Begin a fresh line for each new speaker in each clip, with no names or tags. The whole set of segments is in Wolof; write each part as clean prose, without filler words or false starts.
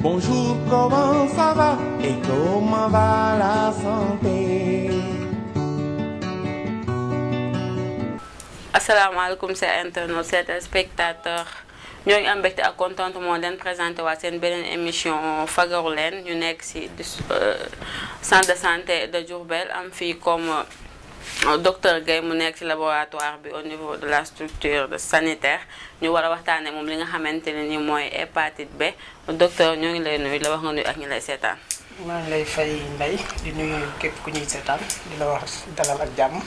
Bonjour, comment ça va et comment va la santé?
asalaamaaleykum c'est internaute c'est téléspectateur ñoo ngi am mbégte ak contentement leen présenté waa seen beneen émission fagaru leen ñu nekk ci centre de santé de Diourbel am fii comme docteur Guèye mu nekk ci laboratoire bi au niveau de la structure sanitaire ñu war a waxtaanee moom li nga xamante ne ni mooy hépatite B docteur ñoo ngi lay nuyu la wax nga nuyu ak ñi lay seetaan.
maa ngi lay fay Ndeye di nuyu képp ku ñuy seetaan di la wax dalal ak jàmm.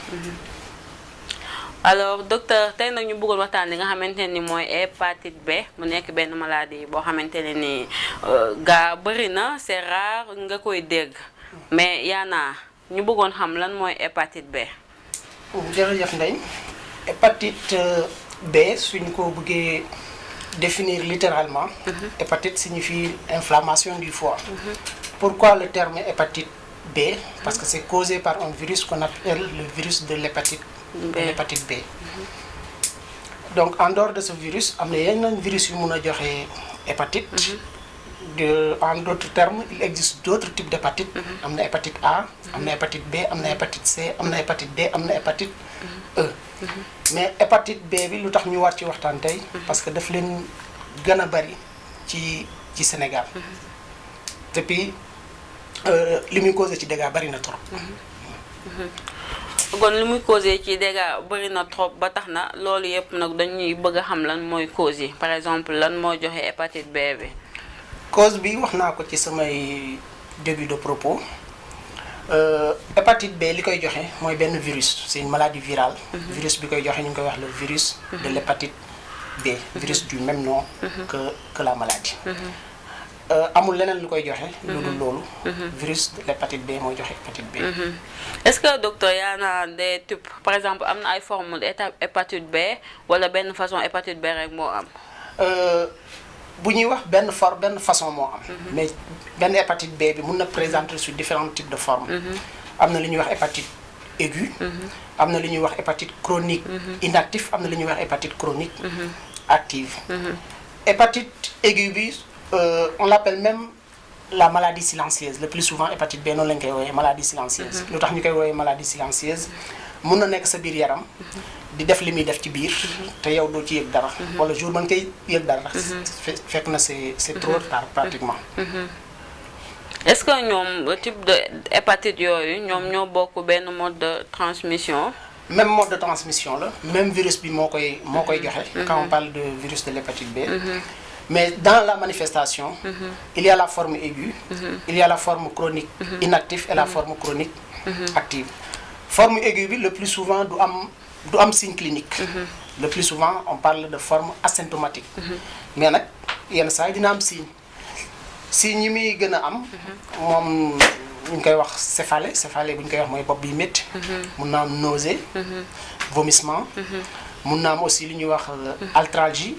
alors docteur tey nag ñu bëggoon waxtaan li nga xamante ne ni mooy hépatite B mu nekk benn maladie boo xamante ne ni gaa bëri na c'est rare nga koy dégg mais yaana ñu bëggoon xam lan mooy hépatite B.
jërëjëf Ndeye hépatite B suñ ko bëggee définir littéralement. hépatite signifie inflammation du foie. Pourquoi le terme hépatite B? Parce que c'est causé par un virus qu'on appelle le virus de l'hépatite B. Donc en dehors de ce virus am na yeneen virus yu mun a joxe hépatite. En d'autres termes il existe d'autres types d'hépatite. am na hépatite A, am na hépatite B, am na hépatite C, am na hépatite D, am na hépatite E. Mais hépatite B bi lu tax ñu war ci waxtaan tey parce que daf leen gën a bari ci Sénégal. Depuis li muy causé ci dégâts bari na trop.
kon li muy causé ci dégâts bëri na trop ba tax na loolu yëpp nag dañuy bëgg a xam lan mooy cause yi par exemple lan moo joxe hépatite B bi.
Cause bi wax naa ko ci samay début de propos hépatite B li koy joxe mooy benn virus c'est une maladie virale. Virus bi koy joxe ñu ngi koy wax le virus de l'hépatite B. Virus du même nom que la maladie. amul leneen lu koy joxe. lu dul loolu. virus de l'hépatite B mooy joxe hépatite B.
est-ce que docteur y en a des types par exemple am na ay formes de hépatite B wala benn façon hépatite B rek moo am.
bu ñuy wax benn façon moo am. mais benn hépatite B bi mun na présenter sur différents types de formes. am na li ñuy wax hépatite aiguë. am na li ñuy wax hépatite chronique. inactive am na li ñuy wax hépatite chronique. active. hépatite aiguë bi. On l'appelle même la maladie silencieuse le plus souvent hépatite B noonu lañ koy woowee maladie silencieuse. lu tax ñu koy woowee maladie silencieuse mun na nekk sa biir yaram di def li muy def ci biir te yow doo ci yëg dara. wala jour ba nga koy yëg dara. fekk na c'est trop tard pratiquement.
est-ce que ñoom type de hépatite yooyu ñoom ñoo bokk benn mode de transmission.
Même mode de transmission la même virus bi moo koy joxe. quand on parle de virus de l'hépatite B. Mais dans la manifestation, il y a la forme aiguë, il y a la forme chronique inactive et la forme chronique active. Forme aiguë bi le plus souvent du am signe clinique. Le plus souvent on parle de forme asymptomatique. Mais nag yenn saa yi dina am signe yi muy gën a am. moom ñu koy wax céphalée bu ñu koy wax mooy bopp bi métti. mun na am nausée. vomissement. mun na am aussi li ñuy wax arthralgie.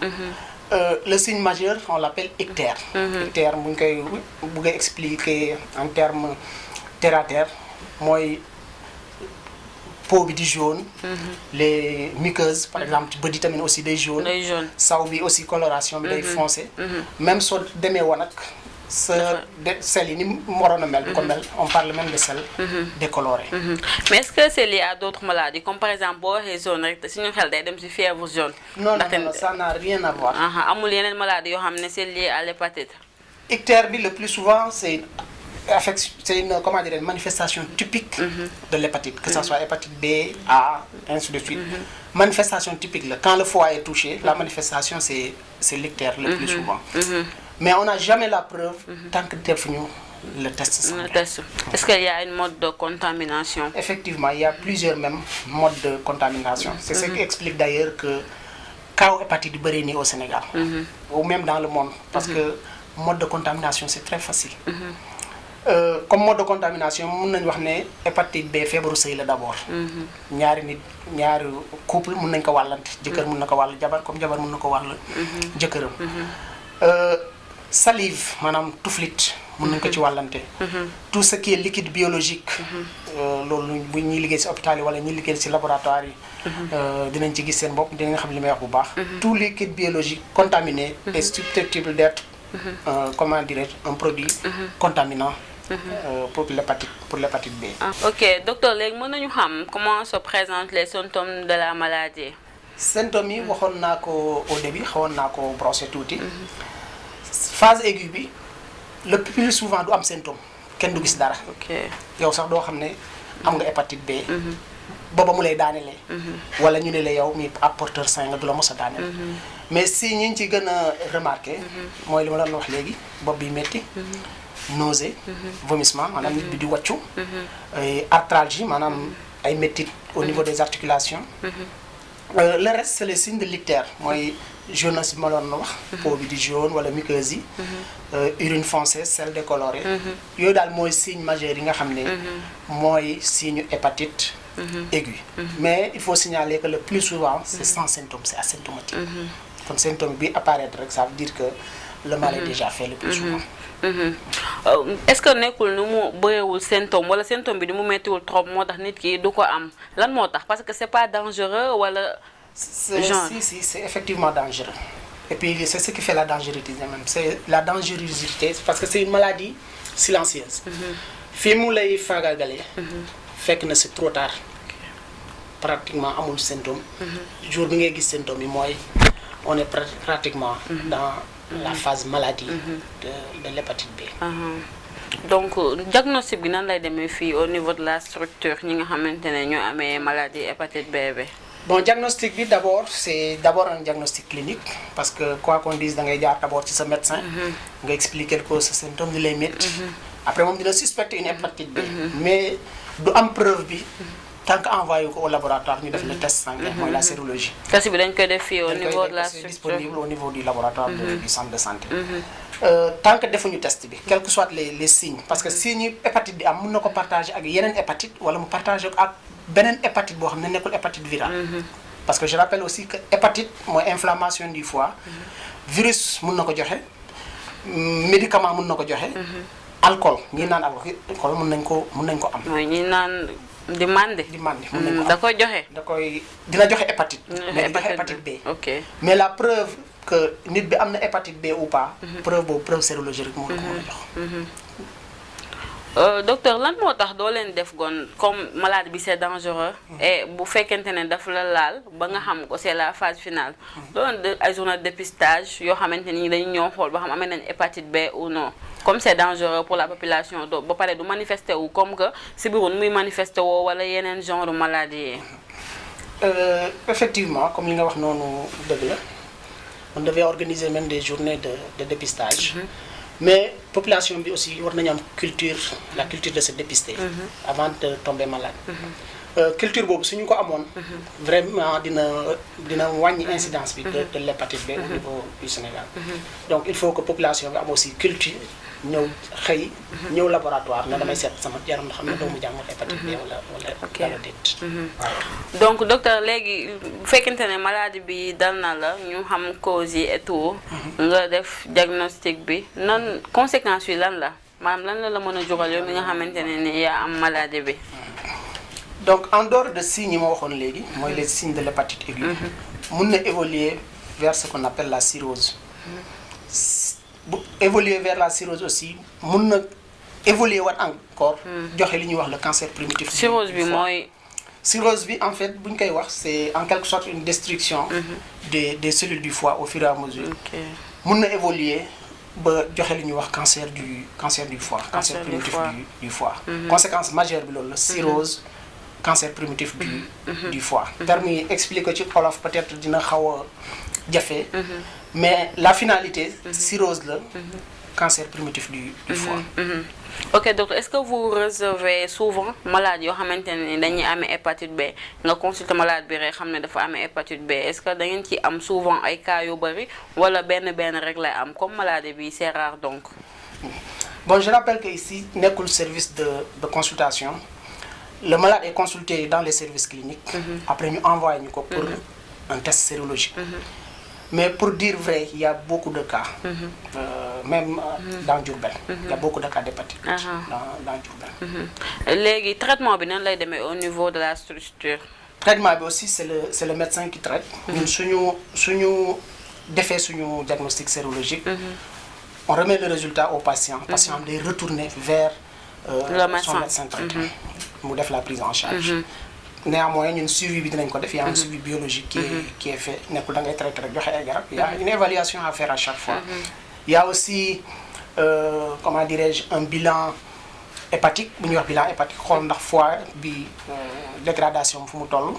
Le signe majeur on l'appelle ictère. Ictère bu ñu koy bëgg a expliquer en termes terre à terre mooy peau bi di jaune. les muqueuses par exemple ci bët yi tamit aussi day jaune. saw bi aussi coloration bi day foncé. même soo demee woon ak sa sel yi ni mu waroon a mel. du ko mel on parle même de sel décoloré.
mais est-ce que c'est lié à d'autres maladies comme par exemple boo waxee jaune rek suñu xel day dem ci fièvre jaune.
non ça n'a rien à voir.
amul yeneen maladie yoo xam ne c'est lié à l'hépatite.
ictère bi le plus souvent c'est une comment dire manifestation typique de l'hépatite que ça soit hépatite B, A, ainsi de suite. Manifestation typique là quand le foie est touché la manifestation c'est l'ictère le plus souvent. Mais on n'a jamais la preuve tant que defuñu le test sanguin.
Est-ce qu'il y a une mode de contamination?
Effectivement, il y a plusieurs même modes de contamination. C'est ce qui explique d'ailleurs que cas hépatite yu bëri nii au Sénégal. Ou même dans le monde. Parce que mode de contamination c'est très facile. Comme mode de contamination mun nañu wax ne hépatite B feebaru sëy la d'abord. ñaari couple mun nañ ko wàllante. jëkkër mun na ko wàll jabar comme jabar mun na ko wàll jëkkëram. Salive maanaam tuflit mun nañ ko ci wàllante. tout ce qui est liquide biologique. loolu bu ñuy liggéey ci hôpital yi wala ñuy liggéey ci laboratoire yi. dinañ ci gis seen bopp dinañ xam li may wax bu baax. tout liquide biologique contaminé est susceptible d'être comment dirais-je, un produit contaminant pour l'hépatite B.
Ok, docteur, léegi mën nañu xam comment se présentent les symptômes de la maladie.
Symptômes yi waxoon naa ko au début xawoon naa ko brosser tuuti. Phase aiguë bi le plus souvent du am symptôme kenn du gis dara.
Ok.
yow sax doo xam ne am nga hépatite B. booba mu lay daanelee. wala ñu ne la yow mi apporteur sain nga du la mos a daaneel. mais si ñi ñu ci gën a remarqué. mooy li ma doon wax léegi bopp bi métti. nausée. vomissement maanaam nit bi di wàccu. arthralgie maanaam ay méttit au niveau des articulations. Le reste c'est les signes de l'ictère mooy jaunesse bi ma doon wax. peau bi di jaune wala muqueuse yi. urine foncée sel décoloré. yooyu daal mooy signe majeur yi nga xam ne. mooy signe hépatite aiguë. mais il faut signaler que le plus souvent c'est sans symptôme c'est asymptomatique. kon symptôme bi apparaître rek ça veut dire que le mal est déjà fait le plus souvent.
Est-ce que nekkul ni mu bëriwul symptôme wala symptôme bi ni mu mettiwul trop moo tax nit ki du ko am lan moo tax parce que c'est pas dangereux wala. genre
si c'est effectivement dangereux. Et puis c'est ce qui fait la dangerosité même c'est la dangerosité parce que c'est une maladie silencieuse. fi mu lay faagaagalee. fekk na c'est trop tard. pratiquement amul symptôme. jour bi ngay gis symptôme yi mooy on est pratiquement dans la phase maladie de l'hépatite B.
Donc diagnostic bi nan lay demee fii au niveau de la structure ñi nga xamante ne ñoo amee maladie hépatite B bi.
Bon diagnostic bi c'est d'abord un diagnostic clinique parce que quoi qu'on dise da ngay jaar d'abord ci sa médecin. nga expliquer ko sa symptôme di lay métti. après moom dina suspecter une hépatite B. mais du am preuve bi. tant que envoyé ko au laboratoire ñu def le test sanguin mooy la sérologie.
test bi dañ koy def fii au niveau de la
c'est
structure
disponible au niveau du laboratoire du centre de santé. tant que defuñu test bi quels que soient les signes parce que signes yi hépatite bi am mën na ko partager ak yeneen hépatite wala mu partager ko ak beneen hépatite boo xam ne nekkul hépatite virale. parce que je rappelle aussi que hépatite mooy inflammation du foie. virus mën na ko joxe médicament mën na ko joxe. alcool ñi naan alcool mën nañ ko am.
mooy ñi naan. di mandi
mën nañ ko
da koy joxe.
dina joxe hépatite. mais di joxe hépatite B.
ok
mais la preuve que nit bi am na hépatite B ou pas. preuve sérologique rek moo la ko mën a jox.
Docteur lan moo tax doo leen def gon comme maladie bi c'est dangereux. et bu fekkente ne daf la laal ba nga xam ko c'est la phase finale. doo leen ay journée de dépistage yoo xamante ni dañu ñëw xool ba xam amee nañ hépatite B ou non. comme c'est dangereux pour la population ba pare du manifester wu comme que sibiru nu muy manifester woo wala yeneen genre maladie yi.
effectivement comme li nga wax noonu dëgg la on devait organiser même des journées de dépistage. mais population bi aussi war nañu am la culture de se dépister. avant de tomber malade. culture boobu suñu ko amoon. vraiment dina wàññi incidence bi de l'hépatite B au niveau du Sénégal. donc il faut que population bi am aussi culture ñëw xëy. ñëw laboratoire nga damay seet sama yaram xam ne doomu jàngoro hépatite B wala déet.
donc docteur léegi bu fekkente ne maladie bi dal na la ñu xam cause yi et tout. nga def diagnostic bi nan conséquences yi lan la maanaam lan la mën a jural yow mi nga xamante ne ni yaa am maladie bi.
donc en dehors de signes yi ma waxoon léegi mooy les signes de l'hépatite aiguë mun na évoluer vers ce qu'on appelle la cirrhose. bu évoluer vers la cirrhose aussi mun na évoluer waat encore. joxe li ñuy wax le cancer primitif.
cirrhose bi mooy.
cirrhose bi en fait bu ñu koy wax c'est en quelque sorte une destruction. des cellules du foie au fur et à mesure. mun na évoluer ba joxe li ñuy wax cancer du foie. cancer primitif du foie. conséquence majeure bi loolu la cirrhose. cancer primitif du foie. terme yi expliquer ci wolof peut-être dina xaw a jafe. mais la finalité cirrhose la cancer primitif du foie.
ok donc est-ce que vous recevez souvent malade yoo xamante ne dañuy amee hépatite B nga consulter malade bi rek xam ne dafa amee hépatite B est-ce que da ngeen ci am souvent ay cas yu bari wala benn rek lay am comme maladie bi c'est rare donc.
bon je rappelle que ici nekkul service de consultation. Le malade est consulté dans les services cliniques. Après ñu envoyé ñu ko pour un test sérologique. Mais pour dire vrai, il y a beaucoup de cas. Même dans Diourbel. Il y a beaucoup de cas d'hépatite dans Diourbel.
Léegi traitement bi nan lay demee au niveau de la structure.
Traitement bi aussi c'est le médecin qui traite. ñun suñu defee suñu diagnostic sérologique. on remet le résultat au patient. Le patient est retourné vers son médecin traitant. Mu def la prise en charge. Néanmoins ñun suivi bi dinañ ko def, il y a un suivi biologique qui est fait. Nekkul da ngay traiter rek joxe ay garab. Il y a une évaluation à faire à chaque fois. Il y a aussi comment dirais-je, un bilan hépatique. Bu ñuy wax bilan hépatique, xool ndax foie bi dégradation fu mu toll.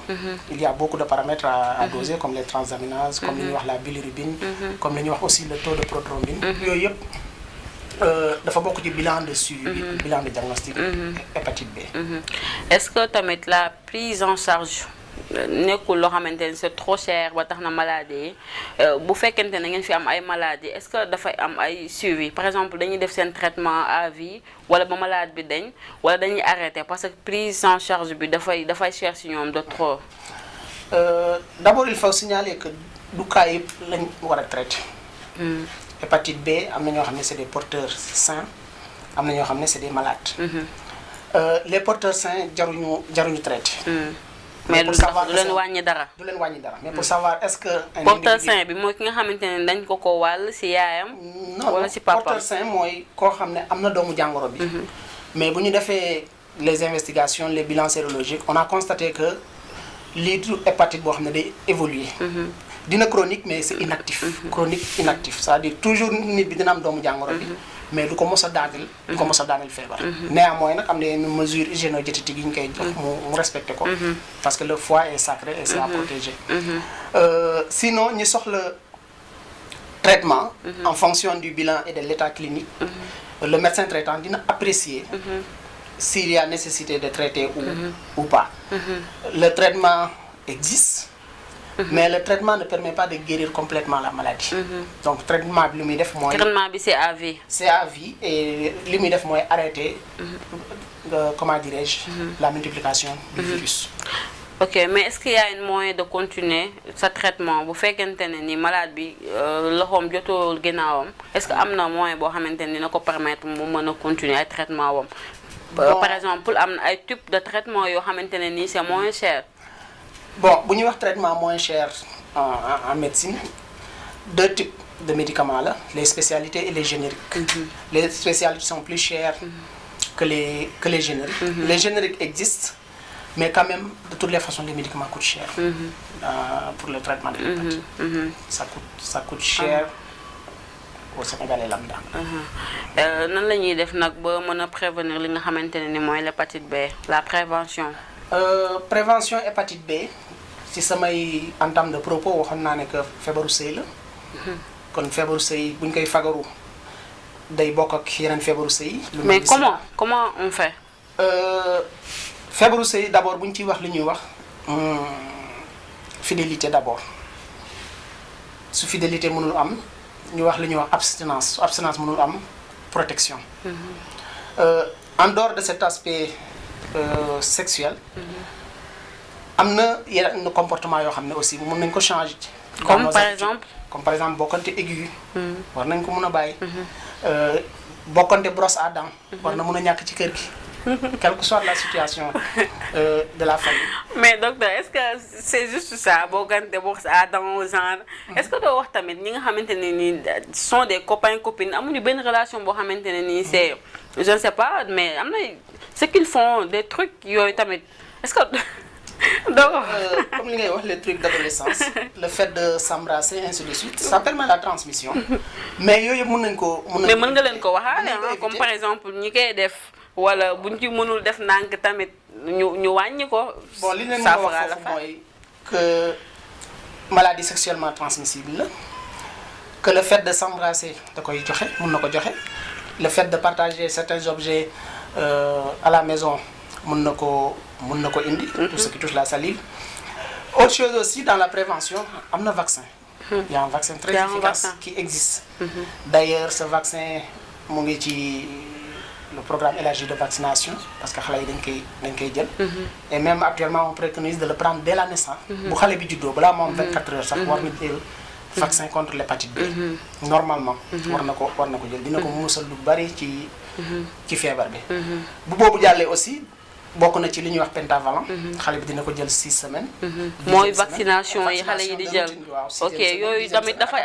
Il y a beaucoup de paramètres à doser comme les transaminases, comme li ñuy wax la bilirubine, comme li ñuy wax aussi le taux de prothrombine. Yooyu yëpp dafa bokk ci bilan de suivi, bilan de diagnostic hépatite B.
Est-ce que tamit la prise en charge nekkul loo xamante ne c'est trop cher ba tax na maladie bu fekkente ne ngeen fi am ay maladies est-ce que dafay am ay suivi par exemple dañuy def seen traitement à vie wala ba malade bi dañ wala dañuy arrêter parce que prise en charge bi dafay cher si ñoom de trop.
D'abord il faut signaler que du cas yëpp lañ war a traiter. Hépatite B am na ñoo xam ne c'est des porteurs sains am na ñoo xam ne c'est des malades. Les porteurs sains jaruñu traiter.
mais du leen wàññi dara.
Du leen wàññi dara mais pour savoir est-ce que.
porteur sain bi mooy ki nga xamante ne dañ ko wàll ci yaayam. wala ci papaam
porteur sain mooy koo xam ne am na doomu jàngoro bi. mais bu ñu defee les investigations les bilans sérologiques on a constaté que lii du hépatite boo xam ne day évoluer. dina chronique mais c'est inactif. Chronique inactif c'est-à-dire toujours nit bi dina am doomu jàngoro bi. mais du ko mos a daaneel feebar. Néanmoins nag am na yenn mesures hygiéno-diététiques yi ñu koy jox mu respecté ko. parce que le foie est sacré et c'est à protéger. Sinon ñi soxla traitement. en fonction du bilan et de l'état clinique. le médecin traitant dina apprécier. s'il y a nécessité de traiter ou pas. Le traitement existe. Mais le traitement ne permet pas de guérir complètement la maladie. Donc traitement bi lu muy def mooy.
traitement bi c'est à vie.
C'est à vie et li muy def mooy arrêter comment dirais-je la multiplication du virus.
Ok mais est-ce qu'il y a un moyen de continuer sa traitement bu fekkente ne ni malade bi loxoom jotul ginnaawam est-ce que am na moyen boo xamante ne dina ko permettre mu mën a continuer ay traitement wam. Par exemple am na ay types de traitement yoo xamante ne nii c'est moins cher.
Bon, bu ñuy wax traitement moins cher en médecine, deux types de médicaments là, les spécialités et les génériques. Les spécialités sont plus chères que les génériques. Les génériques existent, mais quand même, de toutes les façons, les médicaments coûtent cher pour le traitement de l'hépatite. Ça coûte cher au Sénégalais lambda.
Nan la ñuy def nag ba mën a prévenir li nga xamante ne ni mooy l'hépatite B, la prévention.
Prévention hépatite B ci samay entame de propos waxoon naa ne que feebaru sëy la. kon feebaru sëy buñ koy fagaru day bokk ak yeneen feebaru sëy.
mais comment on fait.
feebaru sëy d'abord buñ ciy wax li ñuy wax fidélité d'abord su fidélité mënul am ñu wax li ñuy wax abstinence su abstinence mënul am protection. En dehors de cet aspect sexuel. am na yenn comportement yoo xam ne aussi mën nañ ko changer.
comme par exemple
bokkante aigu. war nañ ko mën a bàyyi. bokkante brosse à dents. war na mën a ñàkk ci kër gi. quelle que soit la situation de la famille.
mais docteur est-ce que c'est juste ça bokkante brosse à dents genre. est-ce que doo wax tamit ñi nga xamante ne nii sont des copains copines amuñu benn relation boo xamante ne nii c'est je ne sais pas mais am na ce qu'ils font des trucs yooyu tamit est-ce que. Donc,
comme li ngay wax les trucs d'adolescence le fait de s'embrasser ainsi de suite ça permet la transmission mais yooyu mën nañ ko
mais mën nga leen ko waxaale comme par exemple ñi koy def wala buñ ci mënul def ndànk tamit ñu wàññi ko.
Bon li leen mën a wax foofu mooy que maladie sexuellement transmissible la que le fait de s'embrasser da koy joxe mën na ko joxe le fait de partager certains objets à la maison mën na ko indi. Tout ce qui touche la salive. Autre chose aussi dans la prévention am na vaccin. Il y a un vaccin très efficace qui existe. D'ailleurs ce vaccin mu ngi ci le programme élargi de vaccination parce que xale yi dañ koy jël. Et même actuellement on préconise de le prendre dès la naissance. bu xale bi juddoo balaa moom 24 heures sax war na jël vaccin contre l'hépatite B. Normalement. war na ko jël dina ko musal lu bari ci feebar bi. bu boobu jàllee aussi. bokk na ci li ñuy wax pentavalent. xale bi dina ko jël 6 semaines.
mooy vaccination yi xale yi di jël. ok yooyu tamit dafay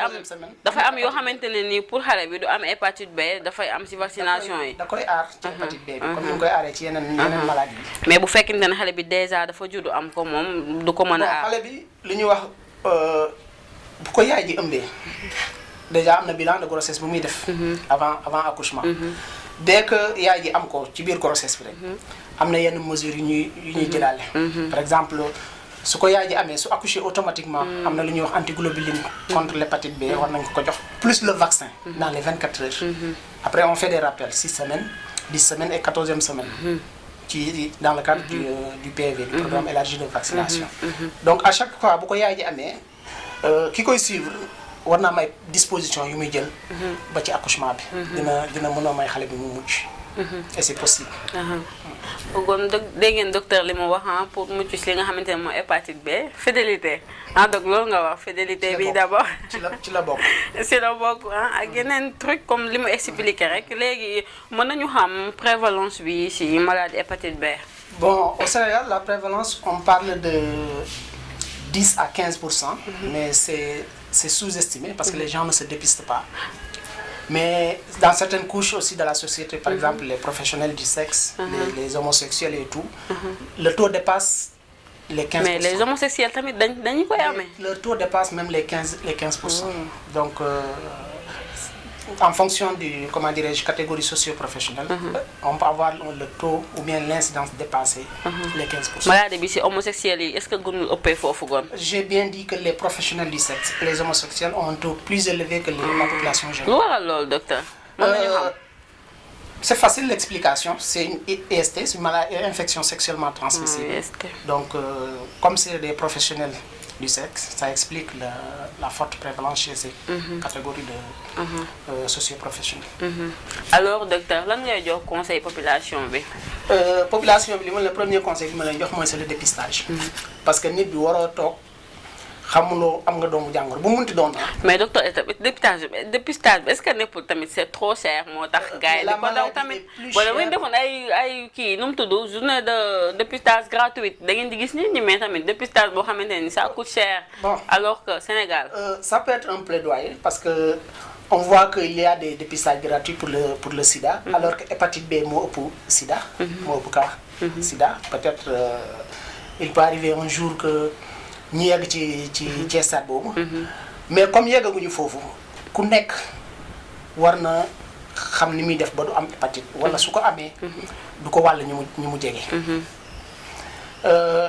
am yoo xamante ne nii pour xale bi du am hépatite B dafay am ci vaccination yi.
da koy aar ci hépatite B bi comme ni mu koy aaree ci yeneen maladie yi.
mais bu fekkente ne xale bi déjà dafa juddu am ko moom du ko mën a aar.
xale bi li ñuy wax bu ko yaay ji ëmbee déjà am na bilan de grossesse bu muy def. avant accouchement. dès que yaay ji am ko ci biir grossesse bi rek. am na yenn mesures yu ñuy jëlaale. par exemple su ko yaay ji amee su accoucher automatiquement. am na lu ñuy wax antiglobuline contre l'hépatite B war nañ ko jox plus le vaccin. dans les 24 heures. après on fait des rappels 6 semaines 10 semaines et 14e semaine. dans le cadre du PV, du programme élargi de vaccination. Donc à chaque fois bu ko yaay ji amee ki koy suivre war naa may disposition yu muy jël. ba ci accouchement bi. dina mën a may xale bi mu mucc. et c'est possible.
kon dégg ngeen docteur li mu wax pour mucc ci li nga xamante ne mooy hépatite B fidélité donc loolu nga wax fidélité bi d'abord.
ci la bokk.
ci la bokk ak yeneen truc comme li mu expliqué rek léegi mën nañu xam prévalence bi ci maladie hépatite B.
Bon au Sénégal la prévalence on parle de 10 à 15%. Mais c'est sous-estimé parce que les gens ne se dépistent pas. Mais dans certaines couches aussi de la société, par exemple les professionnels du sexe, les homosexuels et tout, le taux dépasse les 15%.
Mais les homosexuels tamit dañu koy amee.
Le taux dépasse même les 15%. Donc en fonction du catégorie socio-professionnelle, on peut avoir le taux ou bien l'incidence dépasser les 15%.
Maladie bi ci homosexuels yi est-ce que gënul ëppee foofu gon?
J'ai bien dit que les professionnels du sexe et les homosexuels ont un taux plus élevé que la population générale.
Lu waral loolu docteur?
C'est facile l'explication, c'est une IST, c'est une infection sexuellement transmissible. Donc comme c'est des professionnels du sexe, ça explique la forte prévalence chez ces catégories de socio-professionnels.
Alors docteur, lan ngay jox conseil population bi?
Population bi le premier conseil bi ma leen jox mooy c'est le dépistage. Parce que nit bi waroo toog xamuloo am nga doomu jàngoro bu munti doon.
Mais docteur dépistage est-ce que nekkul tamit c'est trop cher moo tax gars yi di ko daw tamit wala bu ñu defoon ay kii nu mu tudd journée de dépistage gratuite da ngeen di gis nit ñi mais tamit dépistage boo xamante ne ça coûte cher. Bon alors que Sénégal.
Ça peut être un plaidoyer parce que on voit qu'il y a des dépistages gratuits pour le sida. Alors que hépatite B moo ëpp sida. moo ëpp cas sida peut-être il peut arriver un jour que. ñi yegg ci stade boobu. Mais comme yeggaguñu foofu ku nekk war na xam ni muy def ba du am hépatite wala su ko amee. du ko wàll ñu mu jege.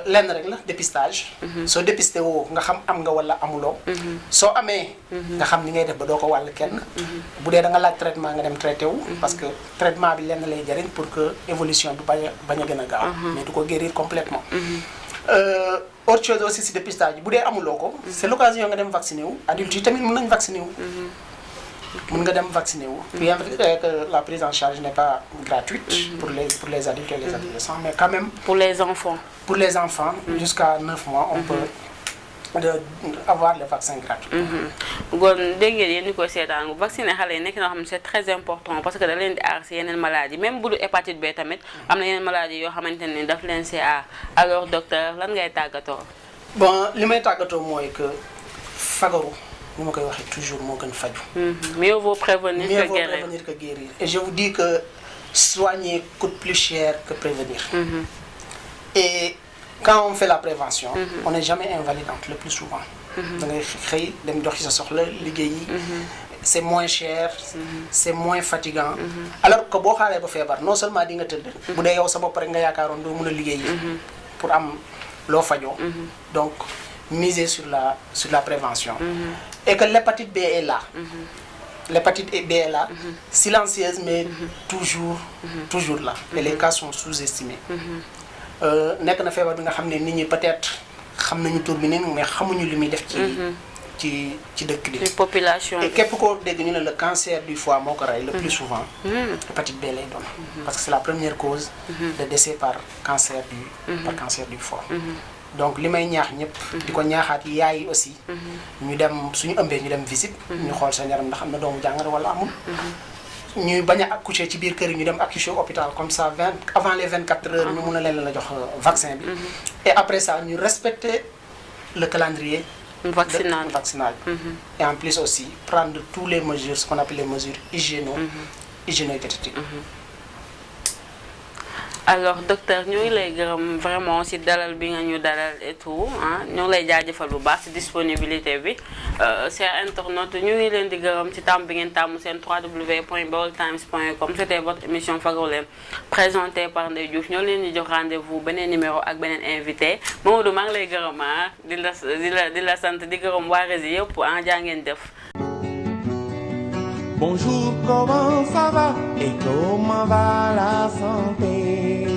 Lenn rek la dépistage. soo dépisté woo nga xam am nga wala amuloo. soo amee. nga xam ni ngay def ba doo ko wàll kenn. bu dee da nga laaj traitement nga dem traité wu. parce que traitement bi lenn lay jariñ pour que évolution bi bañ a gën a gaaw. mais du ko guérir complètement. Autre chose aussi si dépistage bu dee amuloo ko. c'est l'occasion nga dem vacciner wu adultes yi tamit mën nañu vacciner wu. mën nga dem vacciner wu. bien vrai que la prise en charge n'est pas gratuite. pour les adultes et les adolescents mais quand même.
Pour les enfants.
Pour les enfants jusqu'à 9 mois on peut avoir le vaccin gratuit.
Gon dégg ngeen yéen ñi koy seetaan vacciner xale yi nekk na xam ne c'est très important parce que da leen di aar si yeneen maladies même bu du hépatite B tamit am na yeneen maladies yoo xamante ne daf leen si aar alors docteur lan ngay tàggatoo.
Bon li may tàggatoo mooy que fagaru ni ma koy waxee toujours moo gën faju.
Mieux vaut prévenir
que guérir. Et je vous dis que soigner coûte plus cher que prévenir. Et quand on fait la prévention, on n'est jamais invalidante le plus souvent. Da ngay xëy dem doxi sa soxla liggéeyi. C'est moins cher, c'est moins fatigant. Alors que boo xaaree ba feebar non seulement di nga tëdd. bu dee yow sa bopp rek nga yaakaaroon doo mën a liggéeyi. pour am loo fajoo. Donc miser sur la prévention. Et que l'hépatite B est là. L'hépatite B est là, silencieuse mais toujours là. Et les cas sont sous-estimés. Nekk na feebar bi nga xam ne nit ñi peut-être xam nañu tur bi nii mais xamuñu li muy def ci dëkk bi.
Population.
Et képp koo dégg ñu ne le cancer du foie moo ko rey le plus souvent. hépatite B lay doon. parce que c'est la première cause de décès par cancer du foie. Donc li may ñaax ñëpp. di ko ñaaxaat yaay yi aussi. ñu dem suñu ëmbee ñu dem visite. ñu xool seen yaram ndax am na doomu jàngoro wala amul. ñuy bañ a accoucher ci biir kër yi ñu dem accoucher hôpital comme ça avant les 24 heures ñu mun a leen la jox vaccin bi. Et après ça ñu respecter le calendrier
vaccinal.
Et en plus aussi prendre tous les mesures, ce qu'on appelle les mesures hygiéno-hygiéno-hygiéniques.
Alors docteur ñu ngi lay gërëm vraiment ci dalal bi nga ñu dalal et tout ah ñu ngi lay jaajëfal bu baax ci disponibilité bi chers internautes ñu ngi leen di gërëm ci tàmm bi ngeen tàmm seen www.baoltimes.com. C'était votre émission Fagaru Leen présentée par Ndeye Diouf ñoo leen di jox rendez-vous beneen numéro ak beneen invité Mamadou maa ngi lay gërëm ah di la sant di gërëm waa Rési yëpp ah jaa ngeen def.
Bonjour, comment ça va et comment va la santé?